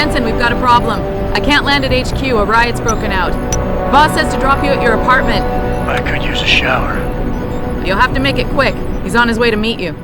Jensen, we've got a problem. I can't land at HQ, a riot's broken out. Boss says to drop you at your apartment. I could use a shower. You'll have to make it quick. He's on his way to meet you.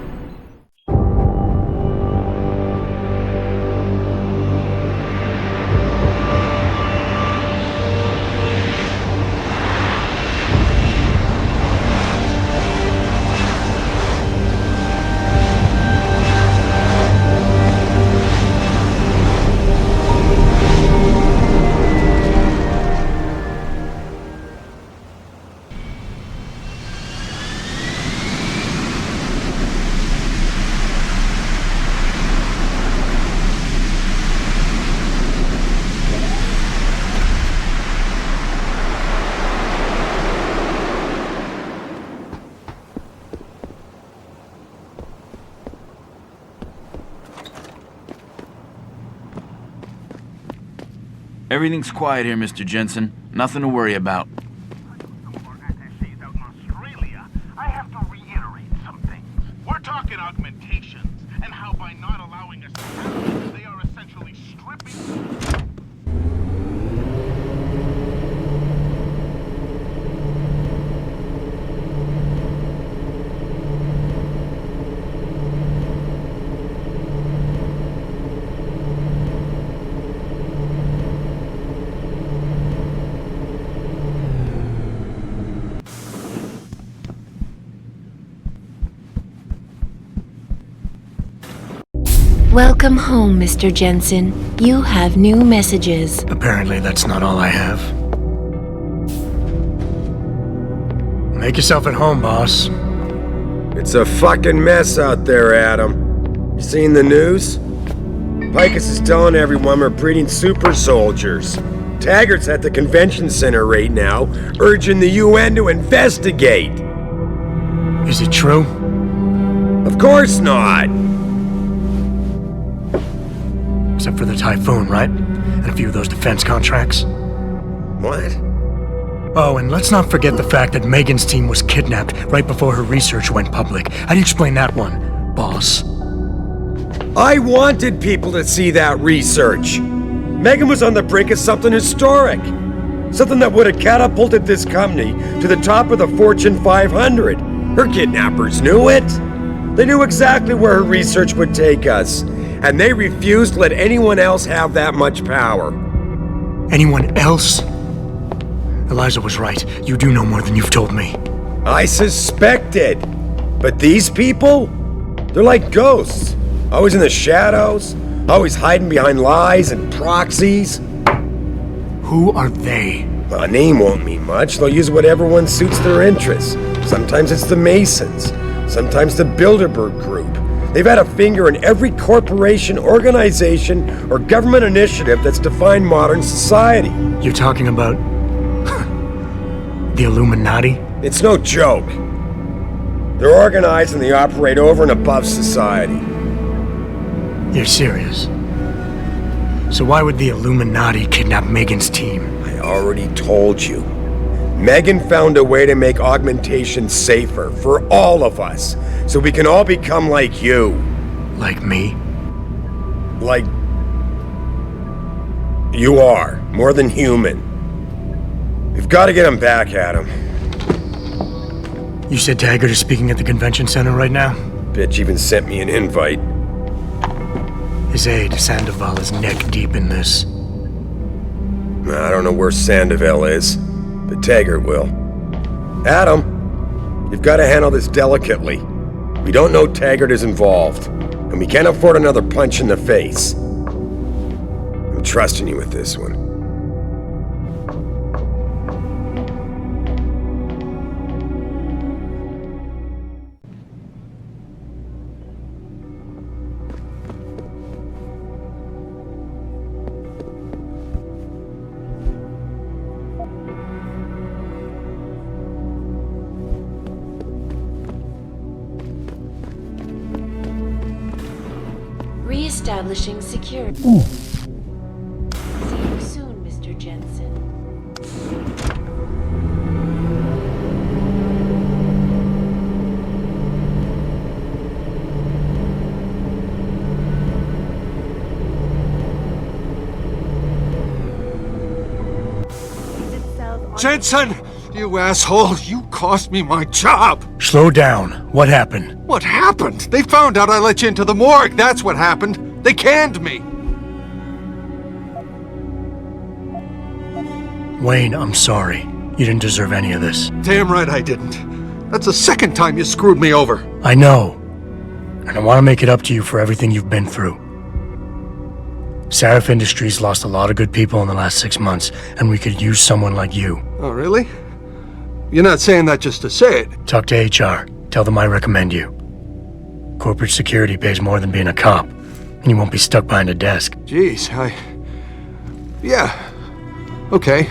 Everything's quiet here, Mr. Jensen. Nothing to worry about. I have to reiterate some things. We're talking augmentations, and how by not allowing us to have them, they are essentially stripping... Welcome home, Mr. Jensen. You have new messages. Apparently that's not all I have. Make yourself at home, boss. It's a fucking mess out there, Adam. You seen the news? Picus is telling everyone we're breeding super soldiers. Taggart's at the convention center right now, urging the UN to investigate. Is it true? Of course not! Except for the Typhoon, right? And a few of those defense contracts. What? Oh, and let's not forget the fact that Megan's team was kidnapped right before her research went public. How do you explain that one, boss? I wanted people to see that research. Megan was on the brink of something historic. Something that would have catapulted this company to the top of the Fortune 500. Her kidnappers knew it. They knew exactly where her research would take us. And they refused to let anyone else have that much power. Anyone else? Eliza was right. You do know more than you've told me. I suspected. But these people? They're like ghosts. Always in the shadows. Always hiding behind lies and proxies. Who are they? A name won't mean much. They'll use whatever one suits their interests. Sometimes it's the Masons. Sometimes the Bilderberg Group. They've had a finger in every corporation, organization, or government initiative that's defined modern society. You're talking about... the Illuminati? It's no joke. They're organized and they operate over and above society. You're serious? So why would the Illuminati kidnap Megan's team? I already told you. Megan found a way to make augmentation safer for all of us, so we can all become like you. Like me? Like... you are. More than human. We've got to get him back, Adam. You said Taggart is speaking at the convention center right now? Bitch even sent me an invite. His aide, Sandoval, is neck deep in this. I don't know where Sandoval is, but Taggart will. Adam, you've got to handle this delicately. We don't know Taggart is involved, and we can't afford another punch in the face. I'm trusting you with this one. Re-establishing security. See you soon, Mr. Jensen. Jensen! You asshole! You cost me my job! Slow down. What happened? What happened? They found out I let you into the morgue. That's what happened. They canned me. Wayne, I'm sorry. You didn't deserve any of this. Damn right I didn't. That's the second time you screwed me over. I know. And I want to make it up to you for everything you've been through. Sarif Industries lost a lot of good people in the last 6 months, and we could use someone like you. Oh, really? You're not saying that just to say it. Talk to HR. Tell them I recommend you. Corporate security pays more than being a cop, and you won't be stuck behind a desk. Jeez, yeah. Okay.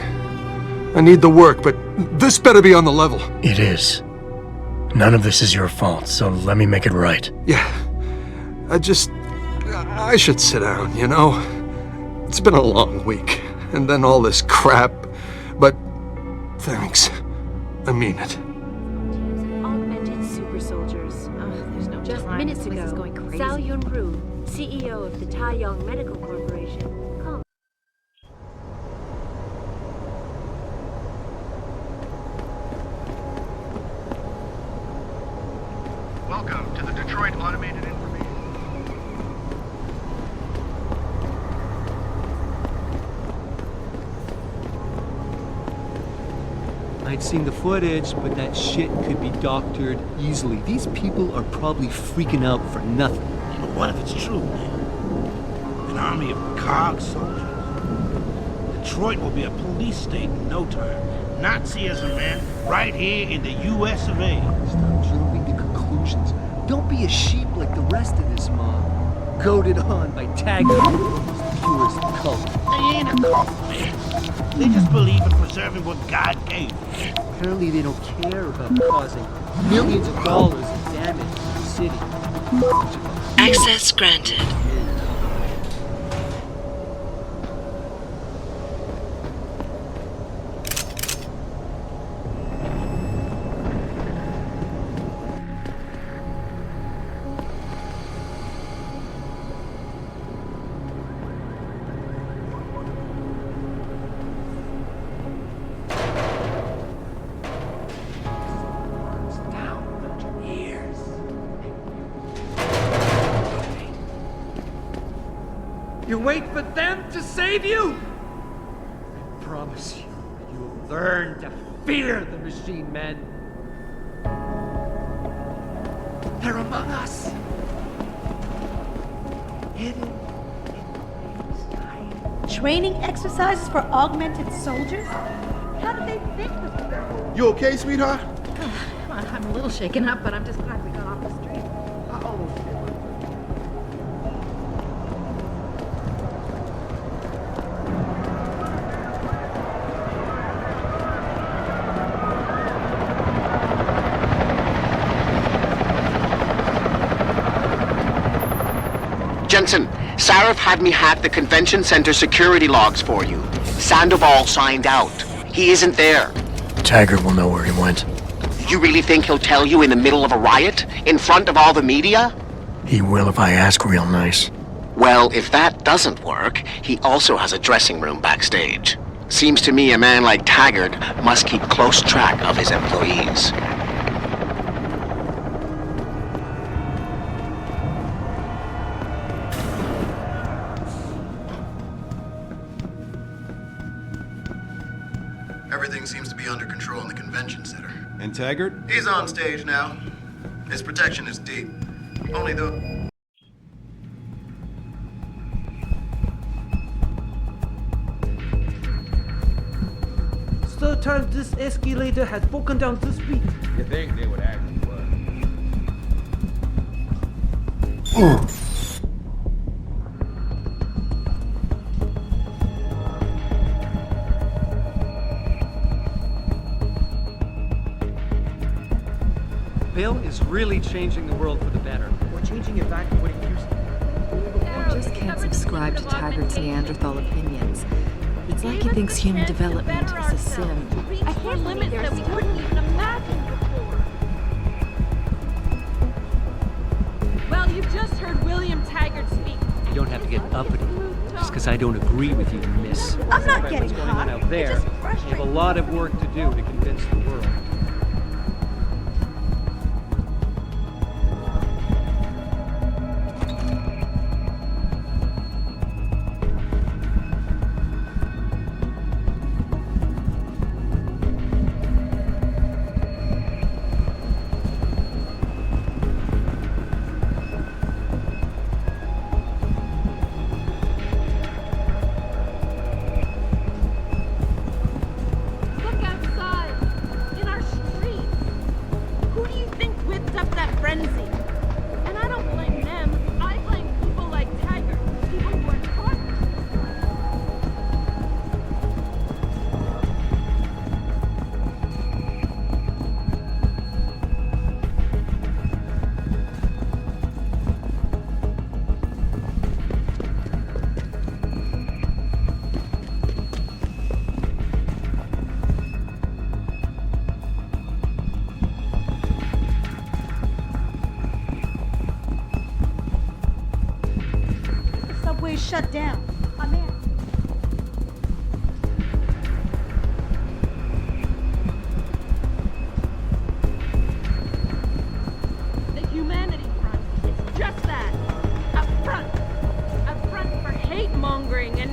I need the work, but this better be on the level. It is. None of this is your fault, so let me make it right. Yeah. I should sit down, you know? It's been a long week, and then all this crap, but thanks. I mean it. Augmented super soldiers. There's no just time. Minutes ago, going crazy. Zhao Yunru, CEO of the Taiyang Medical Corporation, called. Welcome to the Detroit Automated Information. I'd seen the footage, but that shit could be doctored easily. These people are probably freaking out for nothing. You know, what if it's true, man? An army of cog soldiers. Detroit will be a police state in no time. Nazism, man, right here in the US of A. Stop jumping to conclusions. Don't be a sheep like the rest of this mob. Goaded on by tagging the purest cult. They ain't a cult, man. They just believe in preserving what God gave. Apparently they don't care about causing millions of dollars in damage to the city. Access granted. You wait for them to save you? I promise you, you'll learn to fear the machine men. They're among us. Hidden in plain sight. Training exercises for augmented soldiers? How do they think this? You okay, sweetheart? I'm a little shaken up, but I'm just glad we got off the street. Jensen, Sarif had me hack the convention center security logs for you. Sandoval signed out. He isn't there. Taggart will know where he went. You really think he'll tell you in the middle of a riot? In front of all the media? He will if I ask real nice. Well, if that doesn't work, he also has a dressing room backstage. Seems to me a man like Taggart must keep close track of his employees. Everything seems to be under control in the convention center. And Taggart? He's on stage now. His protection is deep. Only the... Third time this escalator has broken down this week. You think they would actually work? Bill is really changing the world for the better. We're changing it back to what it used to be. I just can't subscribe to Taggart's Neanderthal opinions. It's like he thinks human development is a sin. I can't limit that we couldn't even imagine before. Well, you've just heard William Taggart speak. You don't have to get uppity. Just because I don't agree with you, miss. I'm not getting what's going hot. on out there. It's just We have a frustrating. lot of work to do to convince the world. Look outside! In our street! Who do you think whipped up that frenzy? And I don't blame them. I blame people like Taggart. People who are taught The subway's shut down. I'm in. the Humanity Front. It's just that. A front. A front for hate mongering and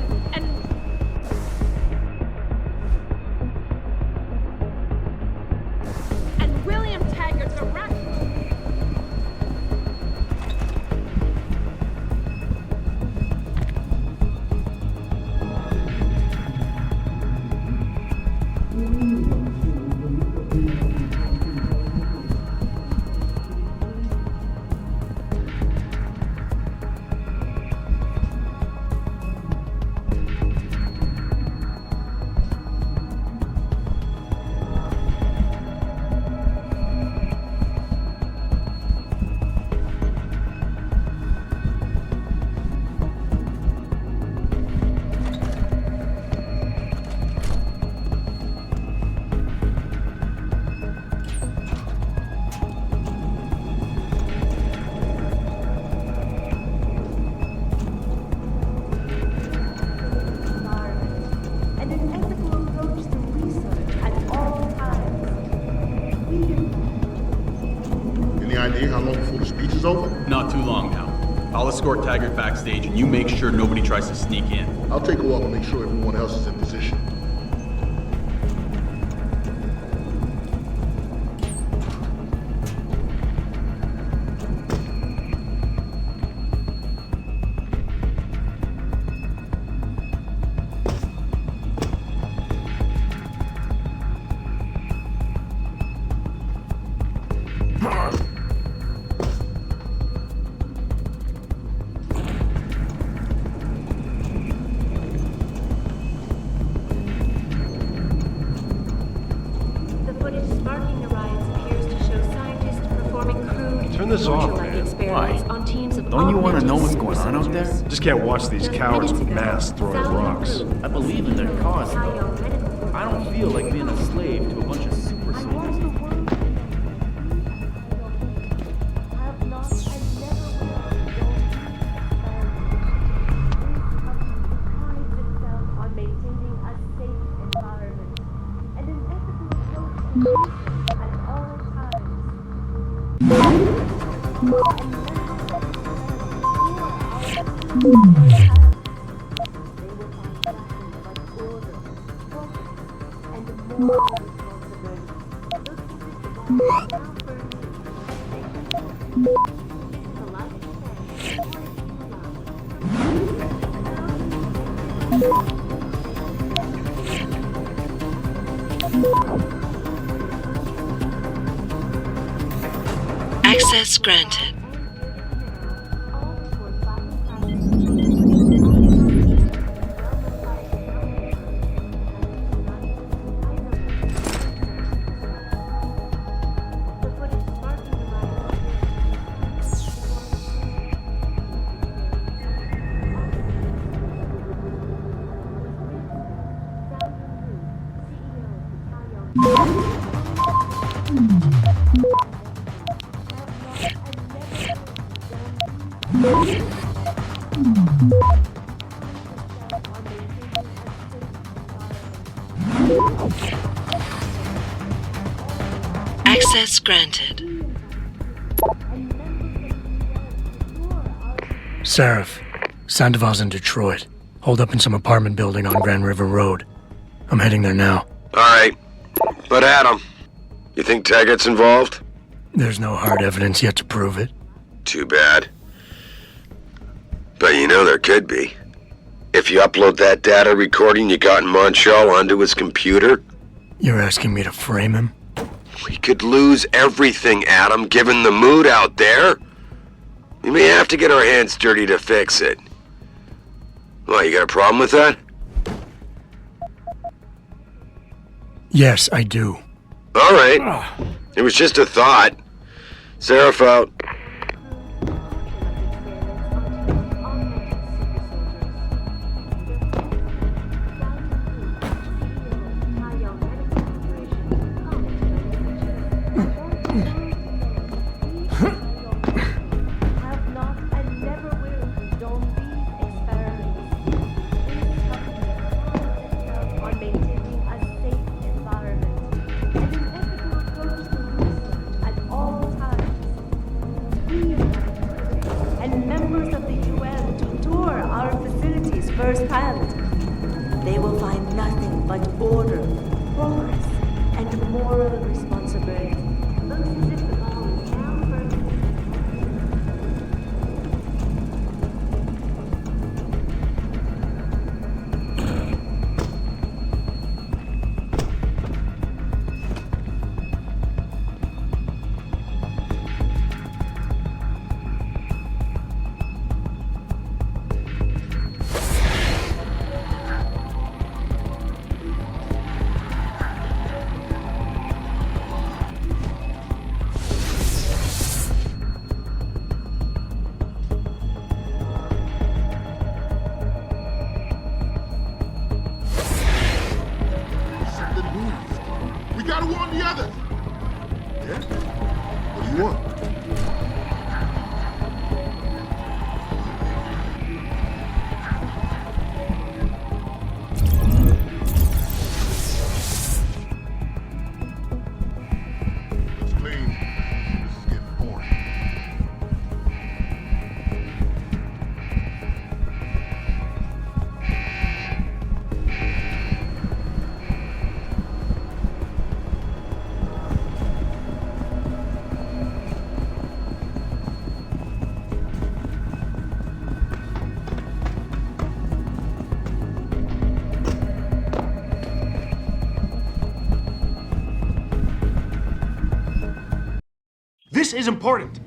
William Taggart's arrest. And an ethical approach to research at all times. Any idea how long before the speech is over? Not too long now. I'll escort Taggart backstage and you make sure nobody tries to sneak in. I'll take a walk and make sure everyone else is in position. The footage sparking the riots appears to show scientists performing crude, Turn this off, torture-like man. experiments Why? on teams of Don't you want to augmented know what's super going on out soldiers. there? Just can't watch these Just cowards minutes with ago, masks throwing Sally rocks. Blue, I believe in their cause, Thai though. Young Medical I don't feel like being a slave to a bunch of super soldiers. Have not and never will prides itself on maintaining a safe environment and an ethical approach to research at all times. Access granted. Access granted. Sarif, Sandoval's in Detroit. Holed up in some apartment building on Grand River Road. I'm heading there now. Alright. But Adam, you think Taggart's involved? There's no hard evidence yet to prove it. Too bad. But you know there could be. If you upload that data recording you got in Montreal onto his computer... You're asking me to frame him? We could lose everything, Adam, given the mood out there. We may have to get our hands dirty to fix it. What, you got a problem with that? Yes, I do. Alright. It was just a thought. Sarif out. They will find nothing but order, progress, and moral responsibility. Looks as if the ball is down for gotta warn the others. Yeah? What do you want? Looks clean. This is getting boring. This is important.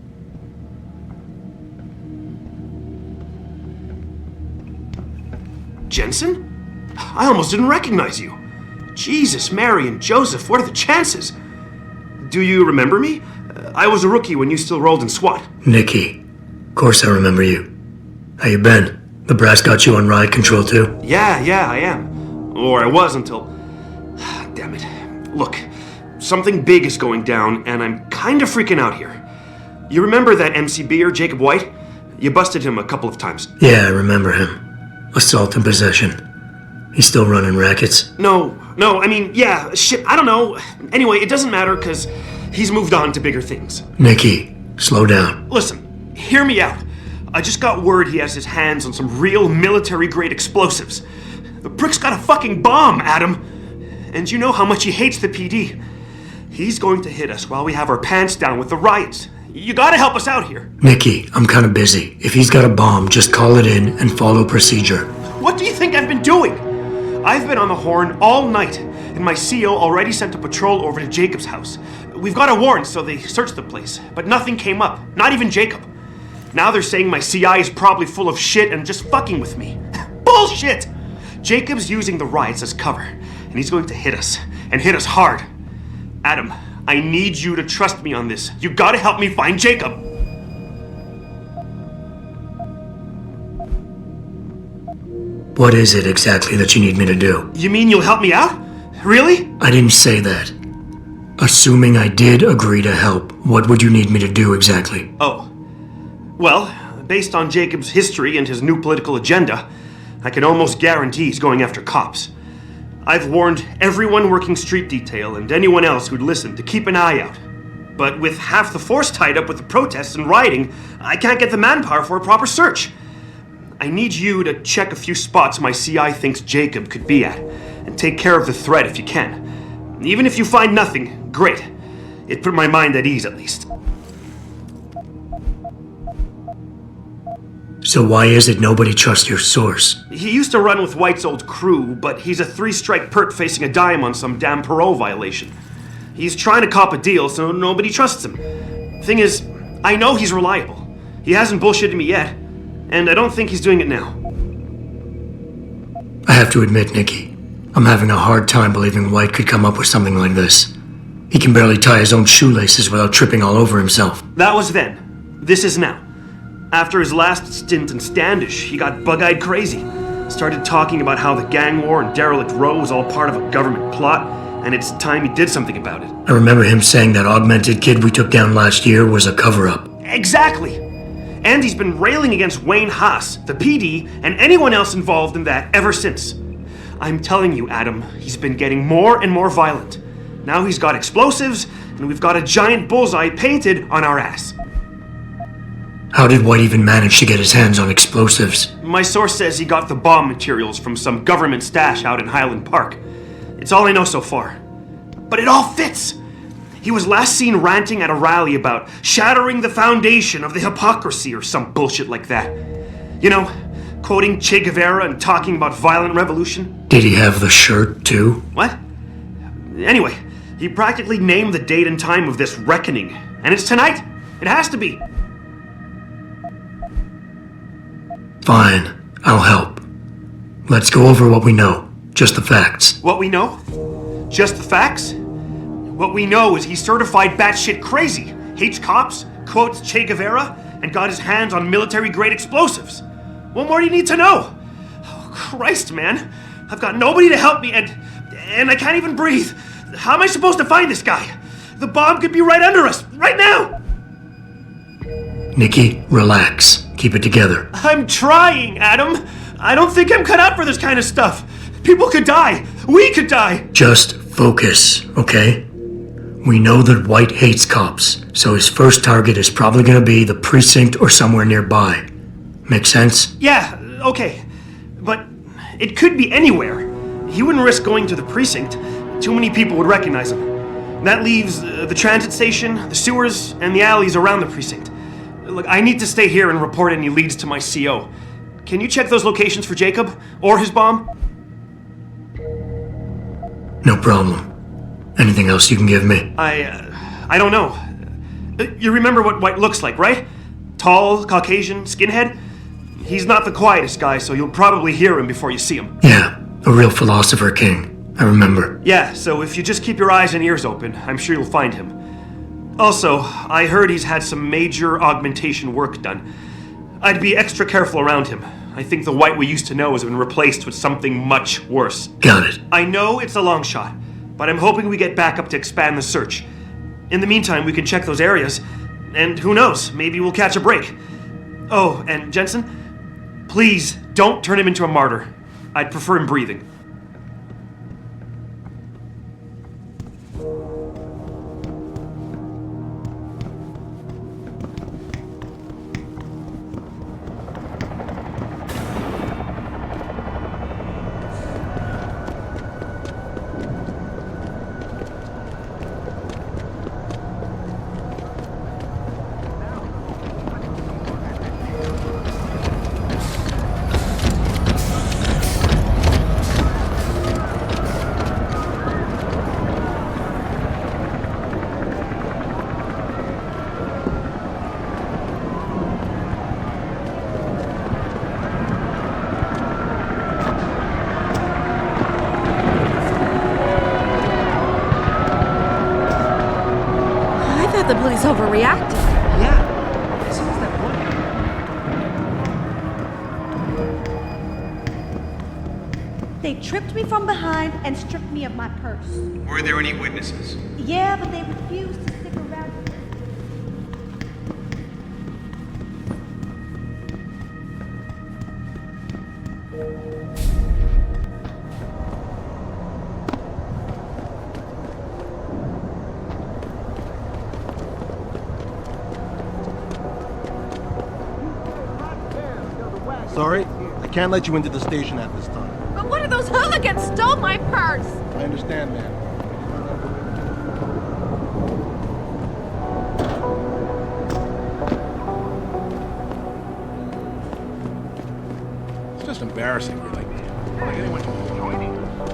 Jensen? I almost didn't recognize you. Jesus, Mary, and Joseph, what are the chances? Do you remember me? I was a rookie when you still rolled in SWAT. Nikki. Of course I remember you. How you been? The brass got you on ride control too? Yeah, I am. Or I was until... Damn it. Look, something big is going down, and I'm kind of freaking out here. You remember that MCBer, Jacob White? You busted him a couple of times. Yeah, I remember him. Assault and possession. He's still running rackets? No, I mean, yeah, shit, I don't know. Anyway, it doesn't matter, because he's moved on to bigger things. Nikki, slow down. Listen, hear me out. I just got word he has his hands on some real military-grade explosives. The prick's got a fucking bomb, Adam. And you know how much he hates the PD. He's going to hit us while we have our pants down with the riots. You gotta help us out here. Nikki, I'm kinda busy. If he's got a bomb, just call it in and follow procedure. What do you think I've been doing? I've been on the horn all night, and my CO already sent a patrol over to Jacob's house. We've got a warrant, so they searched the place, but nothing came up, not even Jacob. Now they're saying my CI is probably full of shit and just fucking with me. Bullshit! Jacob's using the riots as cover, and he's going to hit us, and hit us hard. Adam, I need you to trust me on this. You gotta help me find Jacob. What is it exactly that you need me to do? You mean you'll help me out? Really? I didn't say that. Assuming I did agree to help, what would you need me to do exactly? Oh. Well, based on Jacob's history and his new political agenda, I can almost guarantee he's going after cops. I've warned everyone working street detail and anyone else who'd listen to keep an eye out. But with half the force tied up with the protests and rioting, I can't get the manpower for a proper search. I need you to check a few spots my CI thinks Jacob could be at, and take care of the threat if you can. Even if you find nothing, great. It put my mind at ease at least. So why is it nobody trusts your source? He used to run with White's old crew, but he's a 3-strike pert facing a dime on some damn parole violation. He's trying to cop a deal, so nobody trusts him. Thing is, I know he's reliable. He hasn't bullshitted me yet, and I don't think he's doing it now. I have to admit, Nikki, I'm having a hard time believing White could come up with something like this. He can barely tie his own shoelaces without tripping all over himself. That was then. This is now. After his last stint in Standish, he got bug-eyed crazy. Started talking about how the gang war and Derelict Row was all part of a government plot, and it's time he did something about it. I remember him saying that augmented kid we took down last year was a cover-up. Exactly! And he's been railing against Wayne Haas, the PD, and anyone else involved in that ever since. I'm telling you, Adam, he's been getting more and more violent. Now he's got explosives, and we've got a giant bullseye painted on our ass. How did White even manage to get his hands on explosives? My source says he got the bomb materials from some government stash out in Highland Park. It's all I know so far. But it all fits! He was last seen ranting at a rally about shattering the foundation of the hypocrisy or some bullshit like that. You know, quoting Che Guevara and talking about violent revolution. Did he have the shirt, too? What? Anyway, he practically named the date and time of this reckoning. And it's tonight! It has to be! Fine, I'll help. Let's go over what we know. Just the facts. What we know? Just the facts? What we know is he's certified batshit crazy, hates cops, quotes Che Guevara, and got his hands on military-grade explosives. What more do you need to know? Oh, Christ, man. I've got nobody to help me, and I can't even breathe. How am I supposed to find this guy? The bomb could be right under us, right now! Nikki, relax. Keep it together. I'm trying, Adam. I don't think I'm cut out for this kind of stuff. People could die. We could die. Just focus, okay? We know that White hates cops, so his first target is probably gonna be the precinct or somewhere nearby. Make sense? Yeah, okay. But it could be anywhere. He wouldn't risk going to the precinct. Too many people would recognize him. That leaves the transit station, the sewers, and the alleys around the precinct. Look, I need to stay here and report any leads to my CO. Can you check those locations for Jacob? Or his bomb? No problem. Anything else you can give me? I don't know. You remember what White looks like, right? Tall, Caucasian, skinhead? He's not the quietest guy, so you'll probably hear him before you see him. Yeah, a real philosopher king. I remember. Yeah, so if you just keep your eyes and ears open, I'm sure you'll find him. Also, I heard he's had some major augmentation work done. I'd be extra careful around him. I think the White we used to know has been replaced with something much worse. Got it. I know it's a long shot, but I'm hoping we get back up to expand the search. In the meantime, we can check those areas, and who knows, maybe we'll catch a break. Oh, and Jensen, please don't turn him into a martyr. I'd prefer him breathing. The police overreacted. Yeah. As soon as that one. They tripped me from behind and stripped me of my purse. Were there any witnesses? Yeah, but they refused to stick around. Sorry, I can't let you into the station at this time. But one of those hooligans stole my purse! I understand, man. It's just embarrassing, really. Like anyone joining us.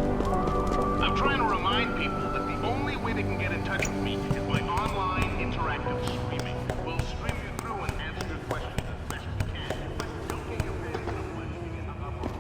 I'm trying to remind people that the only way they can get in touch with me is by online interactive streaming. We'll stream you through and answer your questions as best we can. But don't get your fans in a place to get hung up on.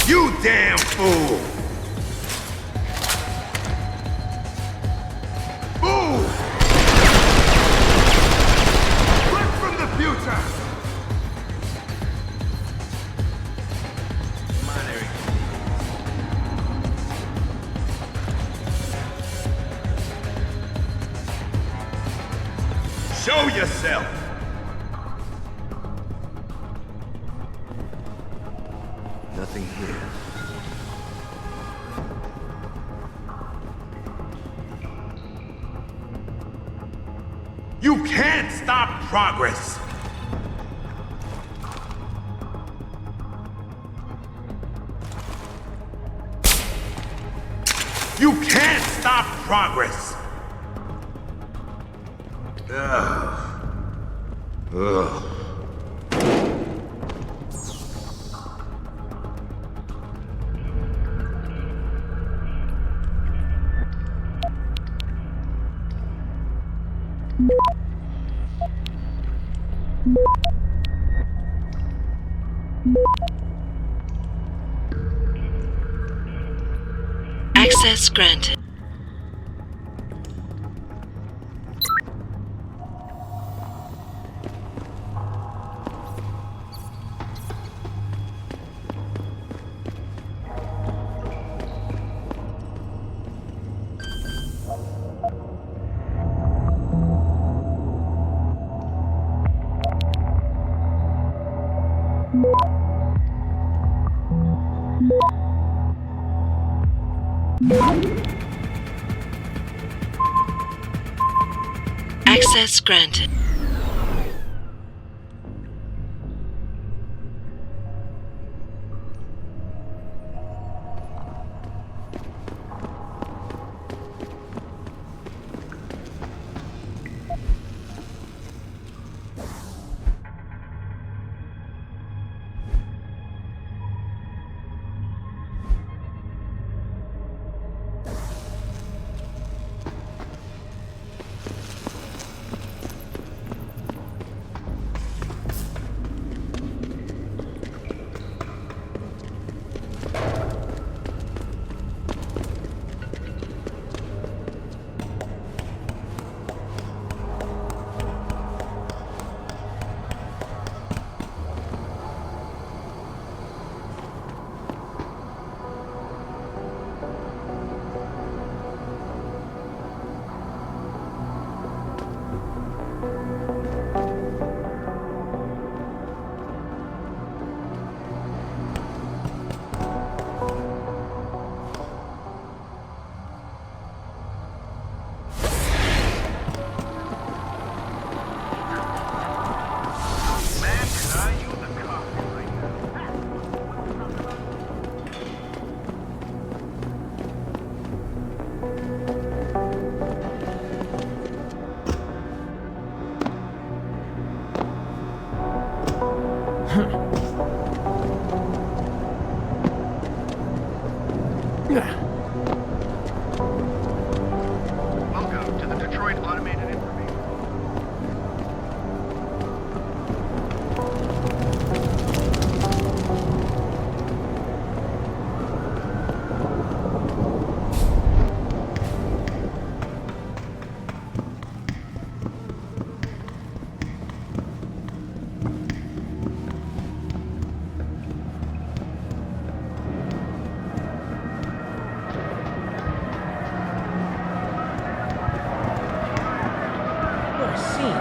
You damn fool! Move! Look from the future! Come on, Eric. Show yourself! Nothing here. You can't stop progress! You can't stop progress! Ugh. Ugh. Access granted. Access granted. Welcome to the Detroit Automated Information. What a scene.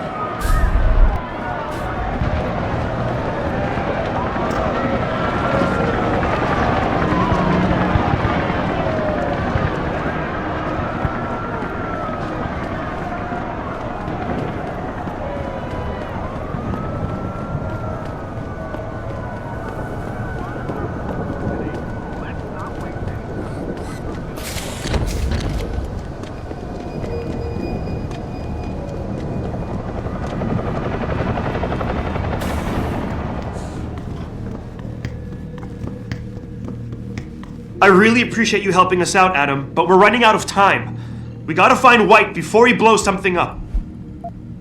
I really appreciate you helping us out, Adam, but we're running out of time. We gotta find White before he blows something up.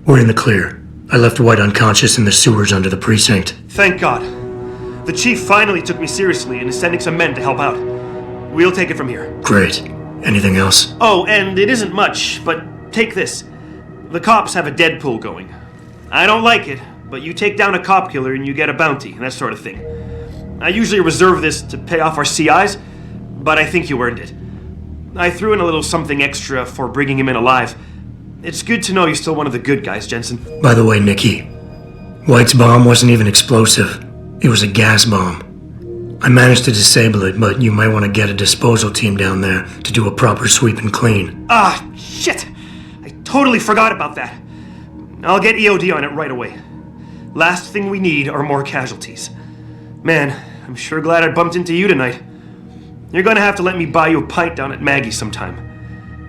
We're in the clear. I left White unconscious in the sewers under the precinct. Thank God. The chief finally took me seriously and is sending some men to help out. We'll take it from here. Great. Anything else? Oh, and it isn't much, but take this. The cops have a Deadpool going. I don't like it, but you take down a cop killer and you get a bounty, that sort of thing. I usually reserve this to pay off our CIs, but I think you earned it. I threw in a little something extra for bringing him in alive. It's good to know you're still one of the good guys, Jensen. By the way, Nikki, White's bomb wasn't even explosive. It was a gas bomb. I managed to disable it, but you might want to get a disposal team down there to do a proper sweep and clean. Ah, shit! I totally forgot about that. I'll get EOD on it right away. Last thing we need are more casualties. Man, I'm sure glad I bumped into you tonight. You're gonna have to let me buy you a pint down at Maggie's sometime.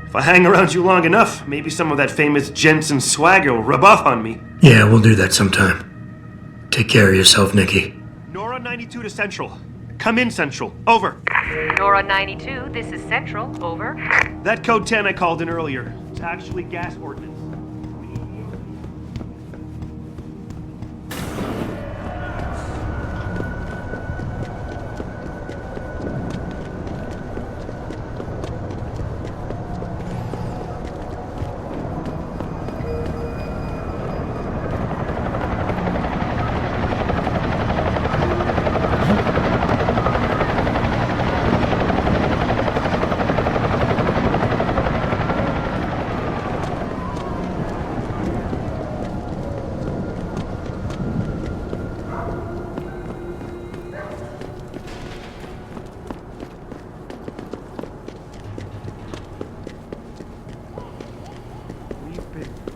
If I hang around you long enough, maybe some of that famous Jensen swagger will rub off on me. Yeah, we'll do that sometime. Take care of yourself, Nikki. Nora 92 to Central. Come in, Central. Over. Nora 92, this is Central. Over. That code 10 I called in earlier. It's actually gas ordnance.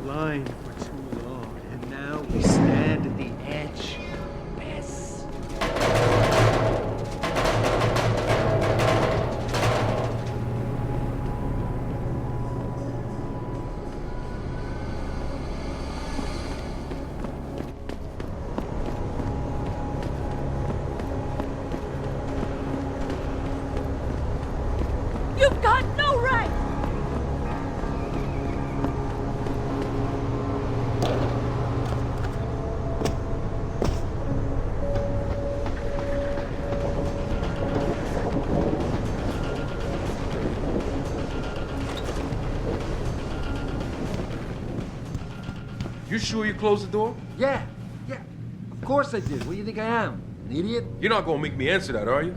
Blind for too long, and now we stand at the edge. Yes. You've got no right! You sure you closed the door? Yeah. Of course I did. What do you think I am? An idiot? You're not gonna make me answer that, are you?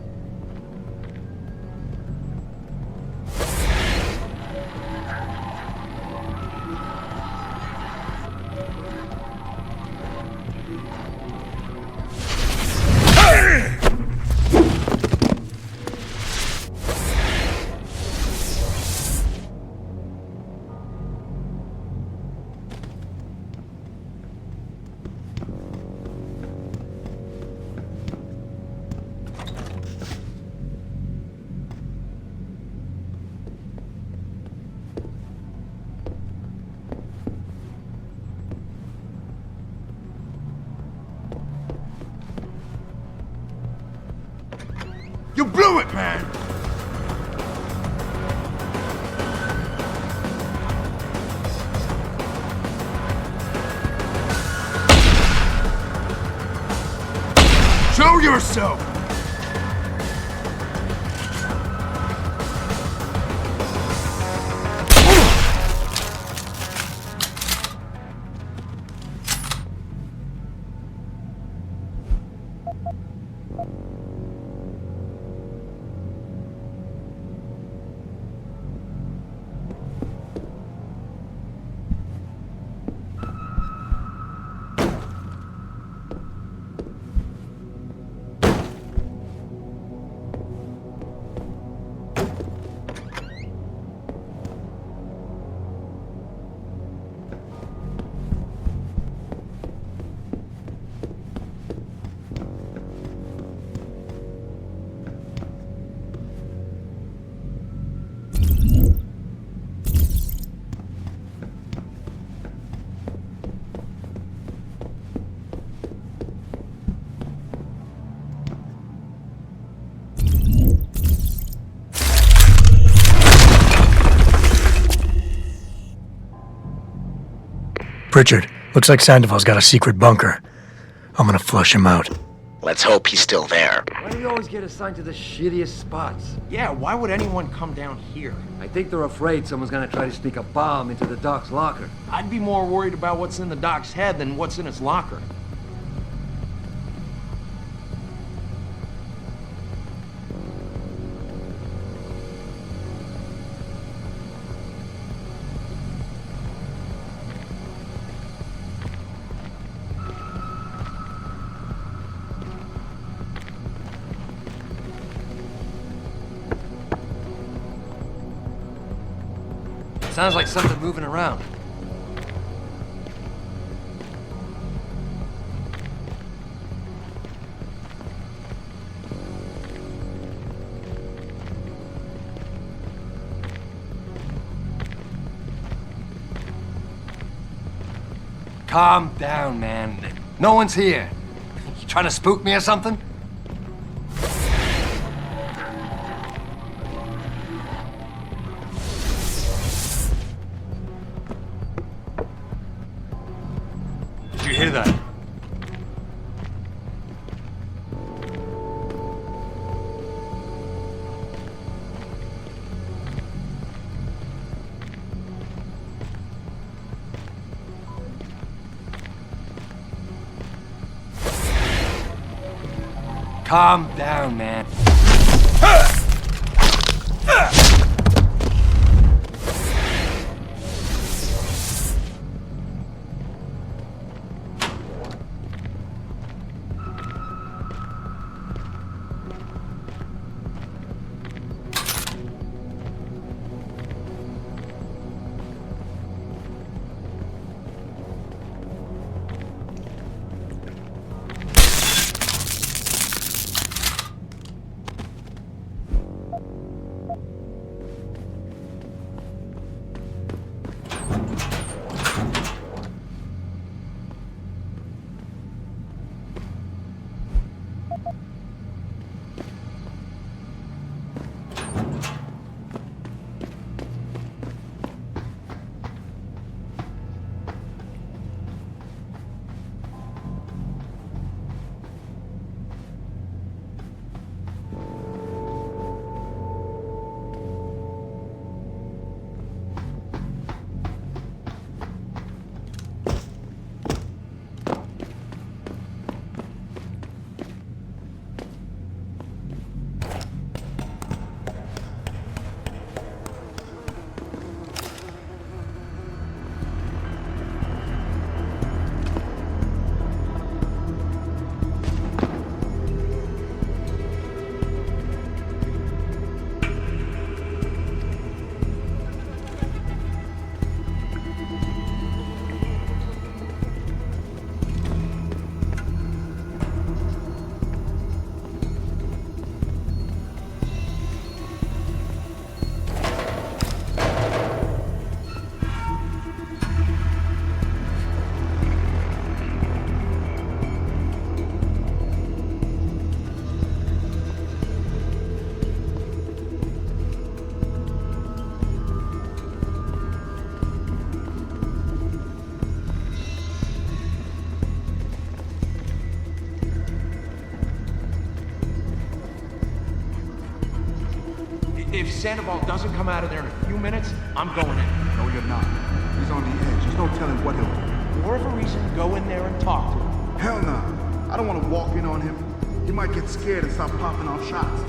You blew it, man! or so! Pritchard, looks like Sandoval's got a secret bunker. I'm gonna flush him out. Let's hope he's still there. Why do we always get assigned to the shittiest spots? Yeah, why would anyone come down here? I think they're afraid someone's gonna try to sneak a bomb into the Doc's locker. I'd be more worried about what's in the Doc's head than what's in his locker. Sounds like something moving around. Calm down, man. No one's here. You trying to spook me or something? Did you hear that? Calm down, man. If Sandoval doesn't come out of there in a few minutes, I'm going in. No, you're not. He's on the edge. There's no telling what he'll do. More of a reason to go in there and talk to him. Hell no. I don't want to walk in on him. He might get scared and start popping off shots.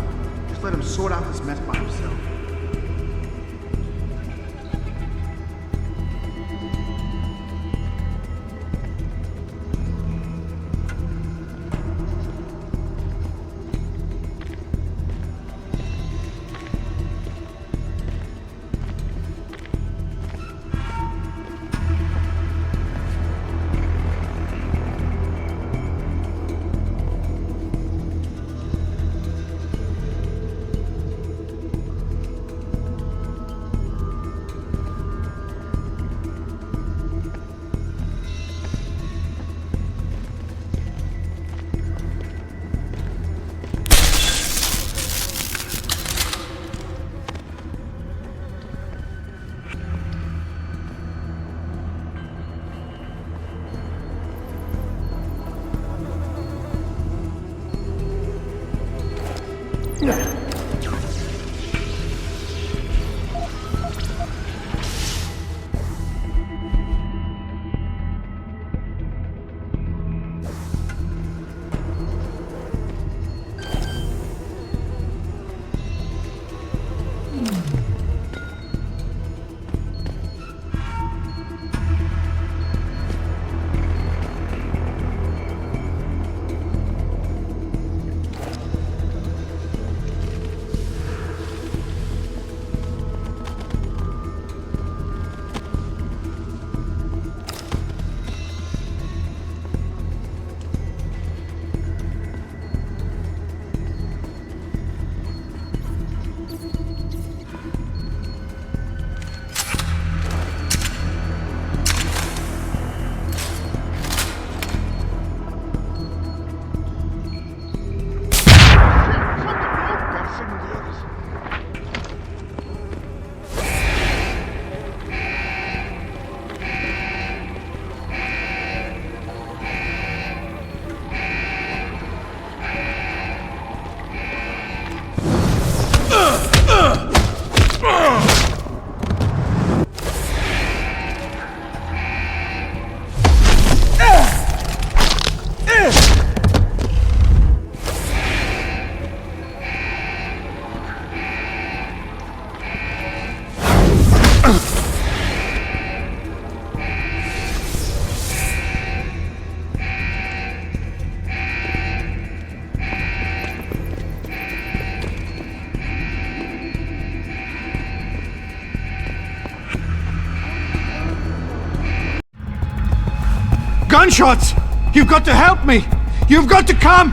Just let him sort out this mess by himself. Gunshots! You've got to help me! You've got to come!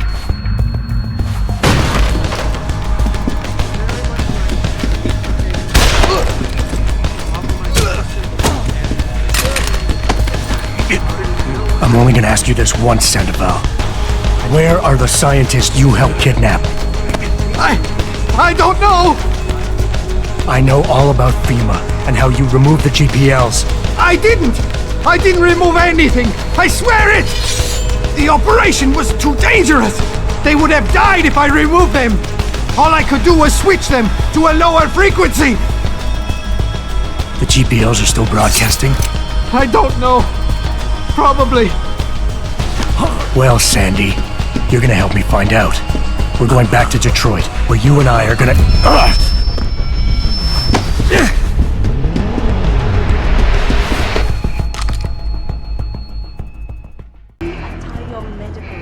I'm only gonna ask you this once, Sandoval. Where are the scientists you helped kidnap? I don't know! I know all about FEMA and how you removed the GPLs. I didn't remove anything! I swear it! The operation was too dangerous! They would have died if I removed them! All I could do was switch them to a lower frequency! The GPLs are still broadcasting? I don't know. Probably. Well, Sandy, you're gonna help me find out. We're going back to Detroit, where you and I are gonna...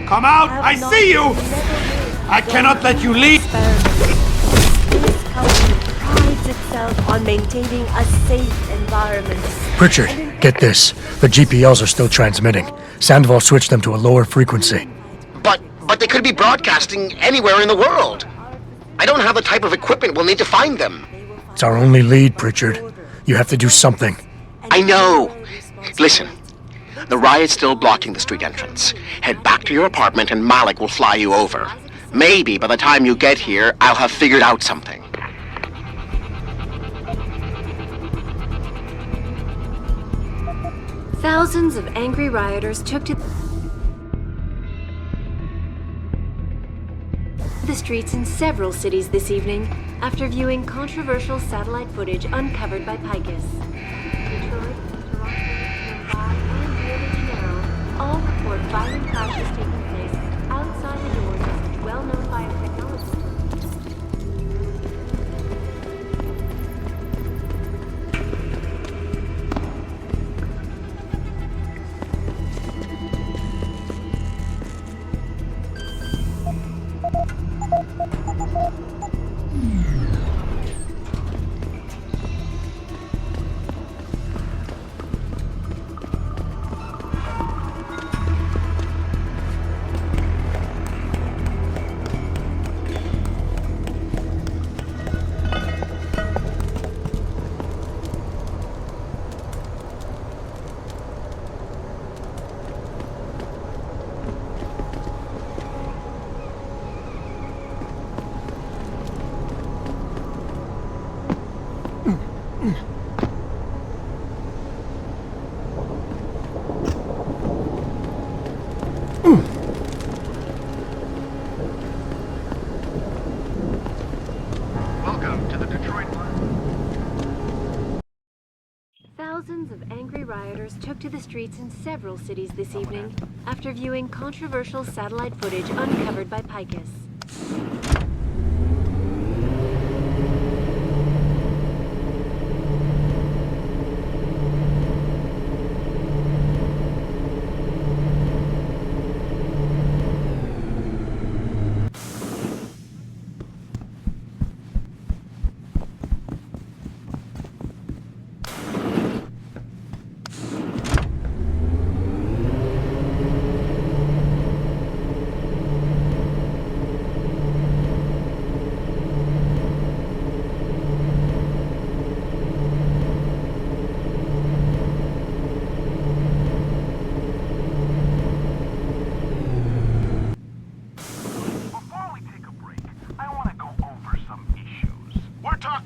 Come out! I see you! I cannot let you leave! This company prides itself on maintaining a safe environment. Pritchard, get this. The GPLs are still transmitting. Sandoval switched them to a lower frequency. But they could be broadcasting anywhere in the world. I don't have the type of equipment we'll need to find them. It's our only lead, Pritchard. You have to do something. I know. Listen, the riot's still blocking the street entrance. Head back to your apartment and Malik will fly you over. Maybe by the time you get here, I'll have figured out something. Thousands of angry rioters took to the streets in several cities this evening. after viewing controversial satellite footage uncovered by Picus. Detroit, Toronto, Mumbai, and Rio de Janeiro all report violent crashes taking place outside the doors of such well-known biotechnology. Thousands of angry rioters took to the streets in several cities this evening after viewing controversial satellite footage uncovered by Picus.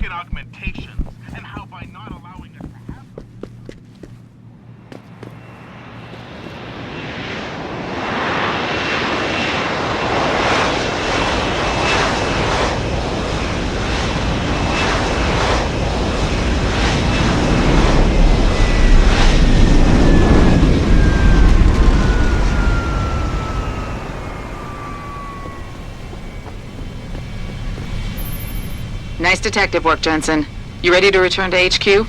Augmentations, and how by not allowing us to have them. Nice detective work, Jensen. You ready to return to HQ?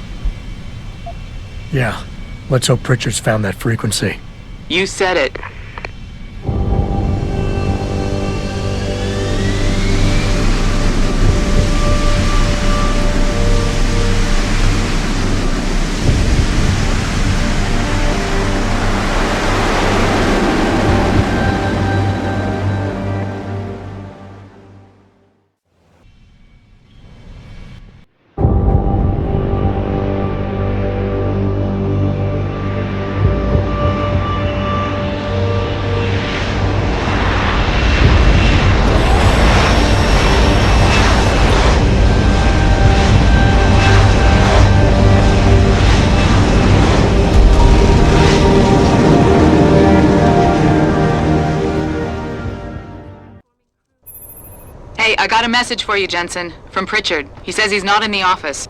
Yeah. Let's hope Pritchard's found that frequency. You said it. I got a message for you, Jensen, from Pritchard. He says he's not in the office.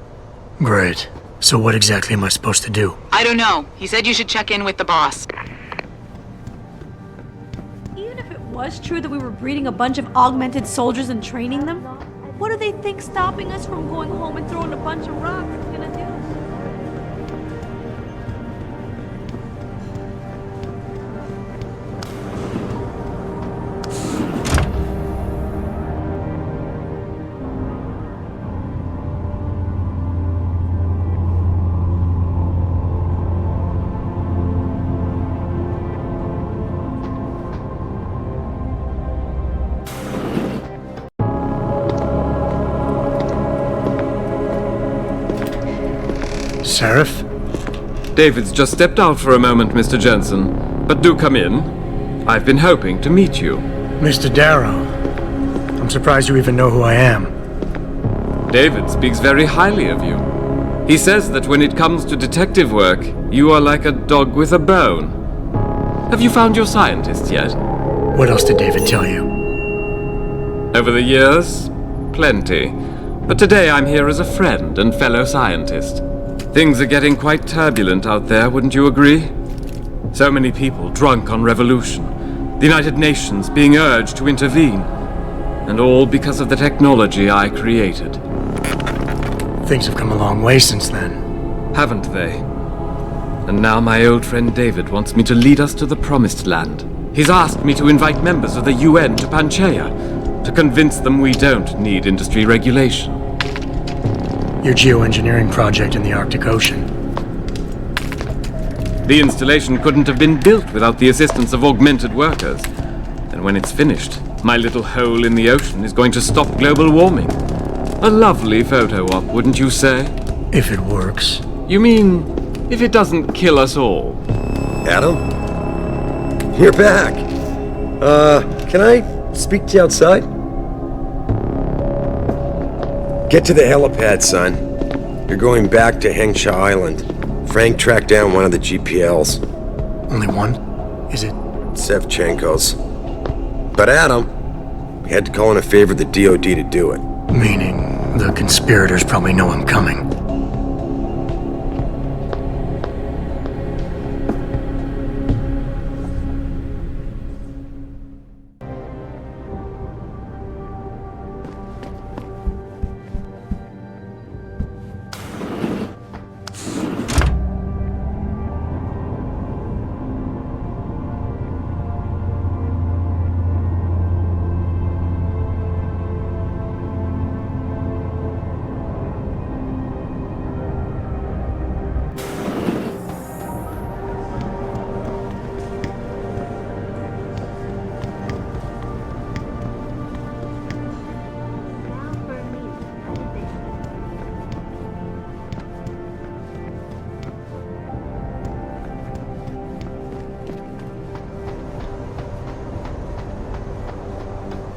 Great. So what exactly am I supposed to do? I don't know. He said you should check in with the boss. Even if it was true that we were breeding a bunch of augmented soldiers and training them, what do they think stopping us from going home and throwing a bunch of rocks is gonna do? Sarif? David's just stepped out for a moment, Mr. Jensen. But do come in. I've been hoping to meet you. Mr. Darrow. I'm surprised you even know who I am. David speaks very highly of you. He says that when it comes to detective work, you are like a dog with a bone. Have you found your scientist yet? What else did David tell you? Over the years, plenty. But today I'm here as a friend and fellow scientist. Things are getting quite turbulent out there, wouldn't you agree? So many people drunk on revolution. The United Nations being urged to intervene. And all because of the technology I created. Things have come a long way since then. Haven't they? And now my old friend David wants me to lead us to the Promised Land. He's asked me to invite members of the UN to Panchaea, to convince them we don't need industry regulation. Your geoengineering project in the Arctic Ocean. The installation couldn't have been built without the assistance of augmented workers. And when it's finished, my little hole in the ocean is going to stop global warming. A lovely photo op, wouldn't you say? If it works. You mean, if it doesn't kill us all? Adam? You're back. Can I speak to you outside? Get to the helipad, son. You're going back to Hengsha Island. Frank tracked down one of the GPLs. Only one? Is it? Sevchenko's. But Adam, we had to call in a favor of the DOD to do it. Meaning, the conspirators probably know I'm coming.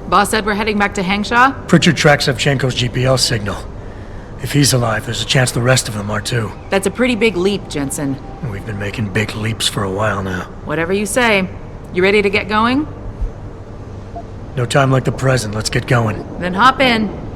Boss said we're heading back to Hengsha? Pritchard tracks Sevchenko's GPL signal. If he's alive, there's a chance the rest of them are too. That's a pretty big leap, Jensen. We've been making big leaps for a while now. Whatever you say. You ready to get going? No time like the present. Let's get going. Then hop in.